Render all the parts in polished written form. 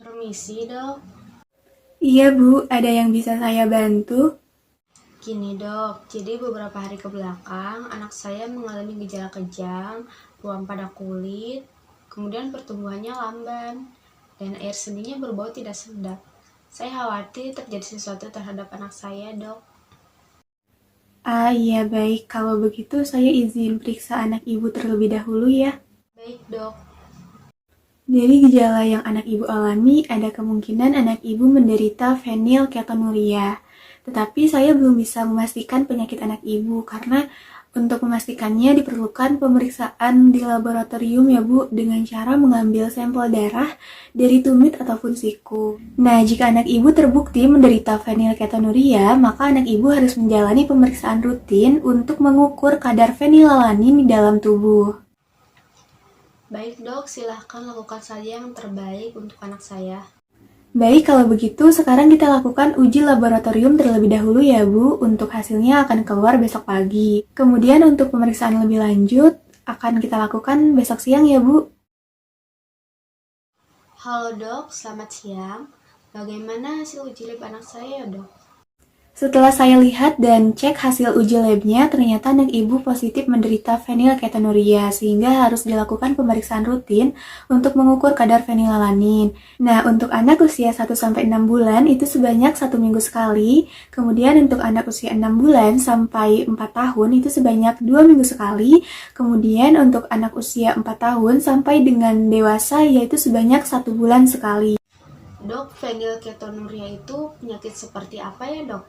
Permisi dok. Iya Bu, ada yang bisa saya bantu? Gini dok, jadi beberapa hari ke belakang anak saya mengalami gejala kejang, ruam pada kulit, kemudian pertumbuhannya lamban, dan air seninya berbau tidak sedap. Saya khawatir terjadi sesuatu terhadap anak saya dok. Ah iya baik, kalau begitu saya izin periksa anak ibu terlebih dahulu ya. Baik dok. Dari gejala yang anak ibu alami, ada kemungkinan anak ibu menderita fenilketonuria. Tetapi saya belum bisa memastikan penyakit anak ibu karena untuk memastikannya diperlukan pemeriksaan di laboratorium ya Bu dengan cara mengambil sampel darah dari tumit ataupun siku. Nah, jika anak ibu terbukti menderita fenilketonuria, maka anak ibu harus menjalani pemeriksaan rutin untuk mengukur kadar fenilalanin di dalam tubuh. Baik dok, silahkan lakukan saja yang terbaik untuk anak saya. Baik, kalau begitu sekarang kita lakukan uji laboratorium terlebih dahulu ya Bu. Untuk hasilnya akan keluar besok pagi. Kemudian untuk pemeriksaan lebih lanjut akan kita lakukan besok siang ya Bu. Halo dok, selamat siang. Bagaimana hasil uji lab anak saya dok? Setelah saya lihat dan cek hasil uji labnya, ternyata anak ibu positif menderita fenilketonuria sehingga harus dilakukan pemeriksaan rutin untuk mengukur kadar fenilalanin. Nah, untuk anak usia 1-6 bulan itu sebanyak 1 minggu sekali, kemudian untuk anak usia 6 bulan sampai 4 tahun itu sebanyak 2 minggu sekali, kemudian untuk anak usia 4 tahun sampai dengan dewasa yaitu sebanyak 1 bulan sekali. Dok, fenilketonuria itu penyakit seperti apa ya dok?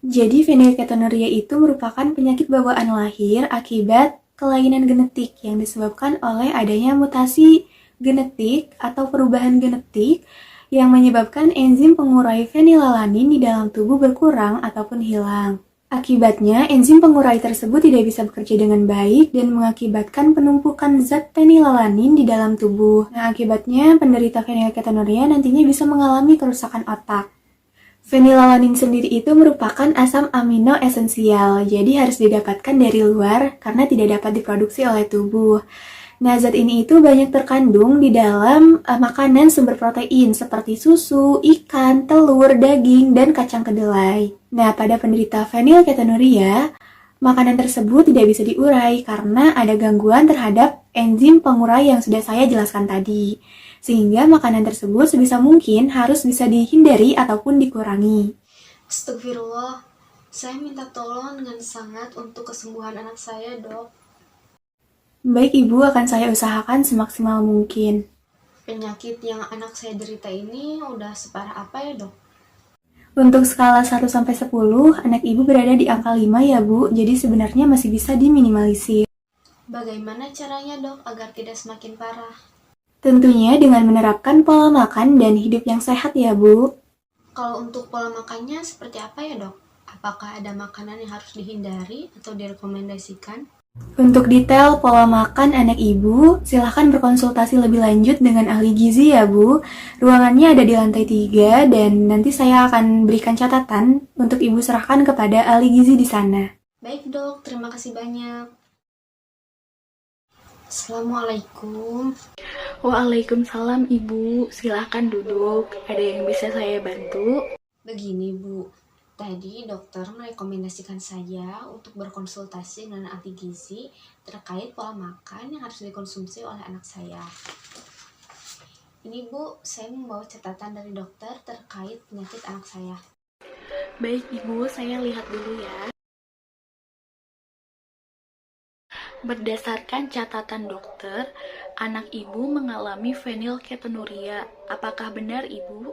Jadi fenilketonuria itu merupakan penyakit bawaan lahir akibat kelainan genetik yang disebabkan oleh adanya mutasi genetik atau perubahan genetik yang menyebabkan enzim pengurai fenilalanin di dalam tubuh berkurang ataupun hilang. Akibatnya, enzim pengurai tersebut tidak bisa bekerja dengan baik dan mengakibatkan penumpukan zat fenilalanin di dalam tubuh. Nah, akibatnya penderita fenilketonuria nantinya bisa mengalami kerusakan otak. Fenilalanin sendiri itu merupakan asam amino esensial, jadi harus didapatkan dari luar karena tidak dapat diproduksi oleh tubuh. Nah, zat ini itu banyak terkandung di dalam makanan sumber protein seperti susu, ikan, telur, daging, dan kacang kedelai. Nah, pada penderita fenilketonuria, makanan tersebut tidak bisa diurai karena ada gangguan terhadap enzim pengurai yang sudah saya jelaskan tadi. Sehingga makanan tersebut sebisa mungkin harus bisa dihindari ataupun dikurangi. Astagfirullah, saya minta tolong dengan sangat untuk kesembuhan anak saya dok. Baik Ibu, akan saya usahakan semaksimal mungkin. Penyakit yang anak saya derita ini udah separah apa ya dok? Untuk skala 1-10, anak Ibu berada di angka 5 ya Bu, jadi sebenarnya masih bisa diminimalisir. Bagaimana caranya dok agar tidak semakin parah? Tentunya dengan menerapkan pola makan dan hidup yang sehat ya Bu. Kalau untuk pola makannya seperti apa ya dok? Apakah ada makanan yang harus dihindari atau direkomendasikan? Untuk detail pola makan anak Ibu, silahkan berkonsultasi lebih lanjut dengan ahli gizi ya Bu. Ruangannya ada di lantai 3 dan nanti saya akan berikan catatan untuk Ibu serahkan kepada ahli gizi di sana. Baik dok, terima kasih banyak. Assalamualaikum. Waalaikumsalam Ibu, silahkan duduk. Ada yang bisa saya bantu? Begini Bu, tadi dokter merekomendasikan saya untuk berkonsultasi dengan ahli gizi terkait pola makan yang harus dikonsumsi oleh anak saya. Ini Bu, saya membawa catatan dari dokter terkait penyakit anak saya. Baik Ibu, saya lihat dulu ya. Berdasarkan catatan dokter, anak Ibu mengalami fenilketonuria. Apakah benar Ibu?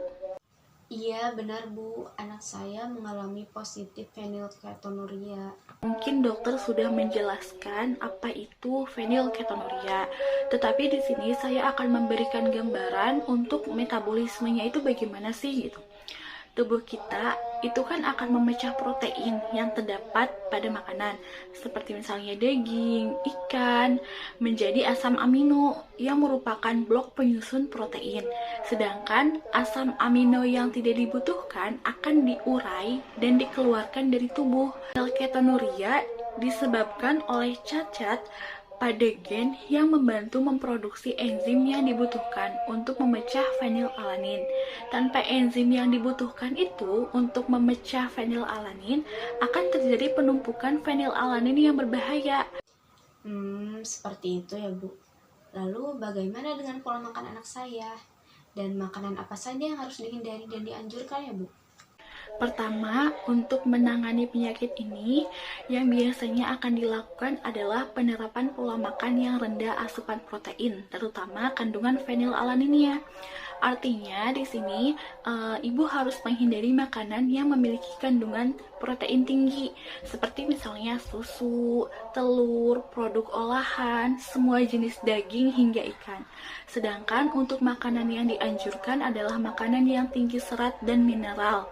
Iya benar Bu, anak saya mengalami positif fenilketonuria. Mungkin dokter sudah menjelaskan apa itu fenilketonuria, tetapi di sini saya akan memberikan gambaran untuk metabolismenya itu bagaimana sih gitu. Tubuh kita itu kan akan memecah protein yang terdapat pada makanan, seperti misalnya daging, ikan, menjadi asam amino yang merupakan blok penyusun protein. Sedangkan asam amino yang tidak dibutuhkan akan diurai dan dikeluarkan dari tubuh. Fenilketonuria disebabkan oleh cacat pada gen yang membantu memproduksi enzim yang dibutuhkan untuk memecah fenilalanin. Tanpa enzim yang dibutuhkan itu untuk memecah fenilalanin, akan terjadi penumpukan fenilalanin yang berbahaya. Seperti itu ya Bu. Lalu bagaimana dengan pola makan anak saya? Dan makanan apa saja yang harus dihindari dan dianjurkan ya Bu? Pertama, untuk menangani penyakit ini, yang biasanya akan dilakukan adalah penerapan pola makan yang rendah asupan protein, terutama kandungan fenilalaninnya. Artinya, di sini ibu harus menghindari makanan yang memiliki kandungan protein tinggi, seperti misalnya susu, telur, produk olahan, semua jenis daging hingga ikan. Sedangkan untuk makanan yang dianjurkan adalah makanan yang tinggi serat dan mineral,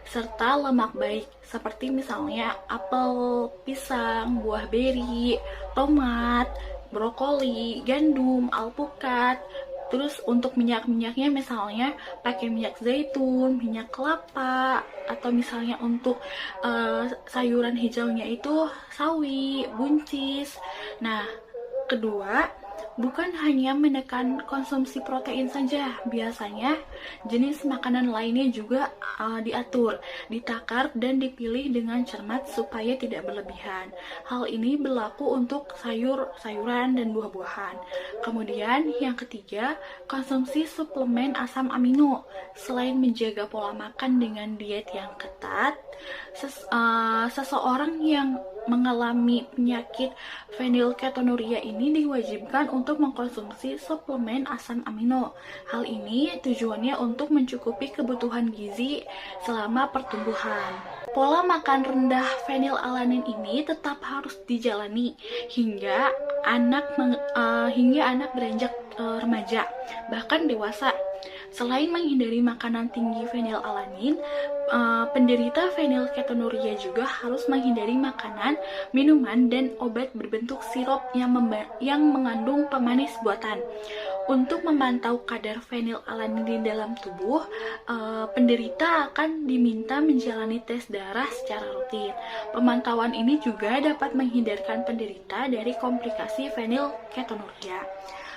serta lemak baik, seperti misalnya apel, pisang, buah beri, tomat, brokoli, gandum, alpukat. Terus untuk minyak-minyaknya misalnya pakai minyak zaitun, minyak kelapa, atau misalnya untuk sayuran hijaunya itu sawi, buncis. Nah, kedua, bukan hanya menekan konsumsi protein saja, biasanya jenis makanan lainnya juga diatur, ditakar, dan dipilih dengan cermat supaya tidak berlebihan. Hal ini berlaku untuk sayur-sayuran dan buah-buahan. Kemudian yang ketiga, konsumsi suplemen asam amino. Selain menjaga pola makan dengan diet yang ketat, seseorang yang mengalami penyakit fenilketonuria ini diwajibkan untuk mengkonsumsi suplemen asam amino. Hal ini tujuannya untuk mencukupi kebutuhan gizi selama pertumbuhan. Pola makan rendah fenilalanin ini tetap harus dijalani hingga anak beranjak remaja, bahkan dewasa. Selain menghindari makanan tinggi fenilalanin, penderita fenilketonuria juga harus menghindari makanan, minuman, dan obat berbentuk sirup yang mengandung pemanis buatan. Untuk memantau kadar fenilalanin di dalam tubuh, penderita akan diminta menjalani tes darah secara rutin. Pemantauan ini juga dapat menghindarkan penderita dari komplikasi fenilketonuria.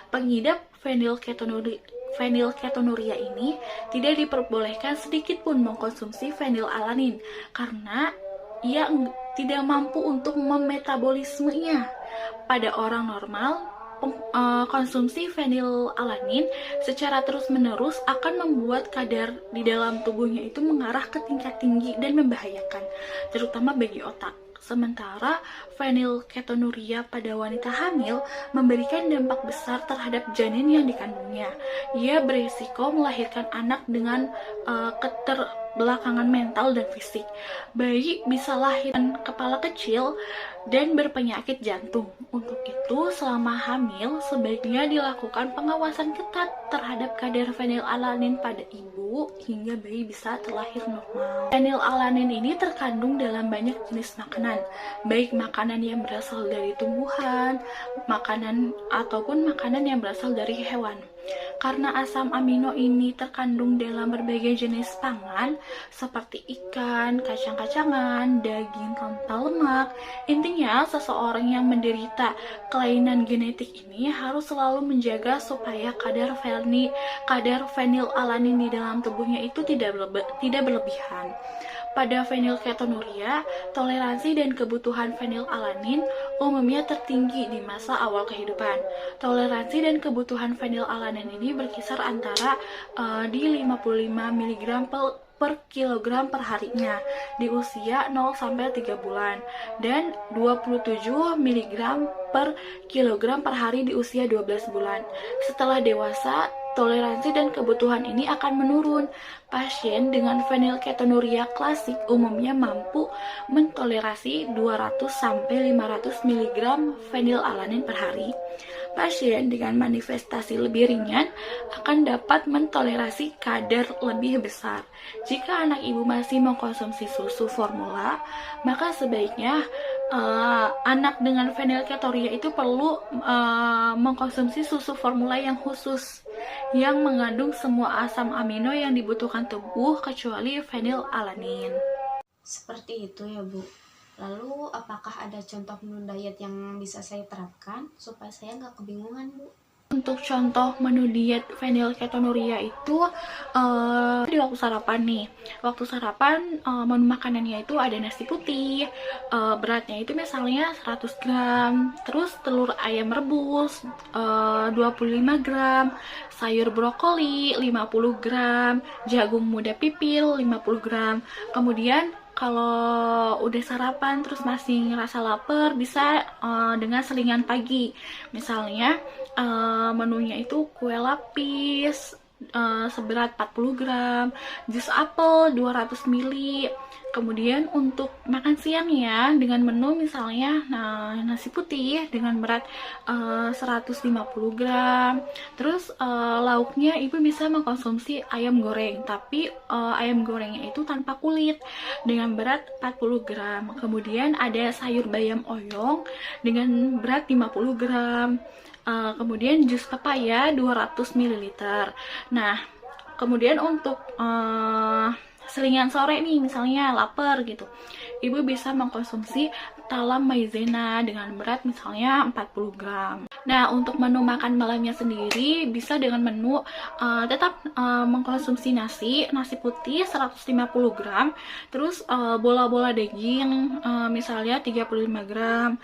Pengidap fenilketonuria ini tidak diperbolehkan sedikit pun mengkonsumsi fenilalanin karena ia tidak mampu untuk memetabolismenya. Pada orang normal, konsumsi fenilalanin secara terus-menerus akan membuat kadar di dalam tubuhnya itu mengarah ke tingkat tinggi dan membahayakan, terutama bagi otak. Sementara fenilketonuria pada wanita hamil memberikan dampak besar terhadap janin yang dikandungnya. Ia berisiko melahirkan anak dengan keterbelakangan mental dan fisik. Bayi bisa lahir dengan kepala kecil dan berpenyakit jantung. Untuk itu, selama hamil sebaiknya dilakukan pengawasan ketat terhadap kadar fenilalanin pada ibu hingga bayi bisa terlahir normal. Fenilalanin ini terkandung dalam banyak jenis makanan, baik makanan yang berasal dari tumbuhan, makanan ataupun makanan yang berasal dari hewan. Karena asam amino ini terkandung dalam berbagai jenis pangan seperti ikan, kacang-kacangan, daging tanpa lemak. Intinya, seseorang yang menderita kelainan genetik ini harus selalu menjaga supaya kadar fenilalanin di dalam tubuhnya itu tidak berlebihan. Pada fenilketonuria, toleransi dan kebutuhan fenilalanin umumnya tertinggi di masa awal kehidupan. Toleransi dan kebutuhan fenilalanin ini berkisar antara di 55 mg per kilogram per harinya di usia 0-3 bulan dan 27 mg per kilogram per hari di usia 12 bulan. Setelah dewasa, toleransi dan kebutuhan ini akan menurun. Pasien dengan fenilketonuria klasik umumnya mampu mentolerasi 200-500 mg fenilalanin per hari. Pasien dengan manifestasi lebih ringan akan dapat mentolerasi kadar lebih besar. Jika anak ibu masih mengkonsumsi susu formula, maka sebaiknya anak dengan fenilketonuria itu perlu mengkonsumsi susu formula yang khusus yang mengandung semua asam amino yang dibutuhkan tubuh kecuali fenilalanin. Seperti itu ya Bu. Lalu apakah ada contoh menu diet yang bisa saya terapkan supaya saya nggak kebingungan, Bu? Untuk contoh menu diet fenilketonuria itu di waktu sarapan nih. Waktu sarapan menu makanannya itu ada nasi putih, beratnya itu misalnya 100 gram, terus telur ayam rebus 25 gram, sayur brokoli 50 gram, jagung muda pipil 50 gram. Kemudian kalau udah sarapan terus masih ngerasa lapar, bisa dengan selingan pagi. Misalnya menunya itu kue lapis seberat 40 gram, jus apel 200 ml. Kemudian untuk makan siangnya dengan menu misalnya nasi putih dengan berat 150 gram. Terus lauknya ibu bisa mengkonsumsi ayam goreng, tapi ayam gorengnya itu tanpa kulit dengan berat 40 gram. Kemudian ada sayur bayam oyong dengan berat 50 gram. Kemudian jus pepaya 200 ml. Nah, kemudian untuk selingan sore nih, misalnya lapar gitu, ibu bisa mengkonsumsi talam maizena dengan berat misalnya 40 gram. Nah, untuk menu makan malamnya sendiri bisa dengan menu tetap mengkonsumsi nasi putih 150 gram, terus bola-bola daging misalnya 35 gram,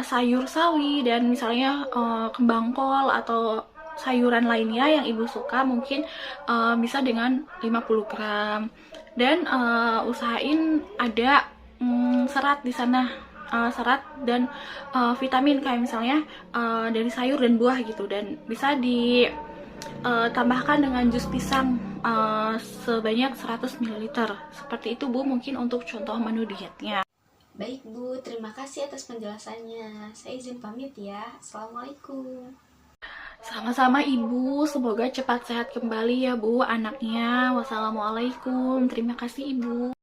sayur sawi dan misalnya kembang kol atau sayuran lainnya yang ibu suka mungkin bisa dengan 50 gram. Dan usahain ada serat di sana, serat dan vitamin kayak misalnya dari sayur dan buah gitu, dan bisa ditambahkan dengan jus pisang sebanyak 100 ml. Seperti itu Bu, mungkin untuk contoh menu dietnya. Baik Bu, terima kasih atas penjelasannya. Saya izin pamit ya. Assalamualaikum. Sama-sama Ibu, semoga cepat sehat kembali ya Bu anaknya. Wassalamualaikum. Terima kasih Ibu.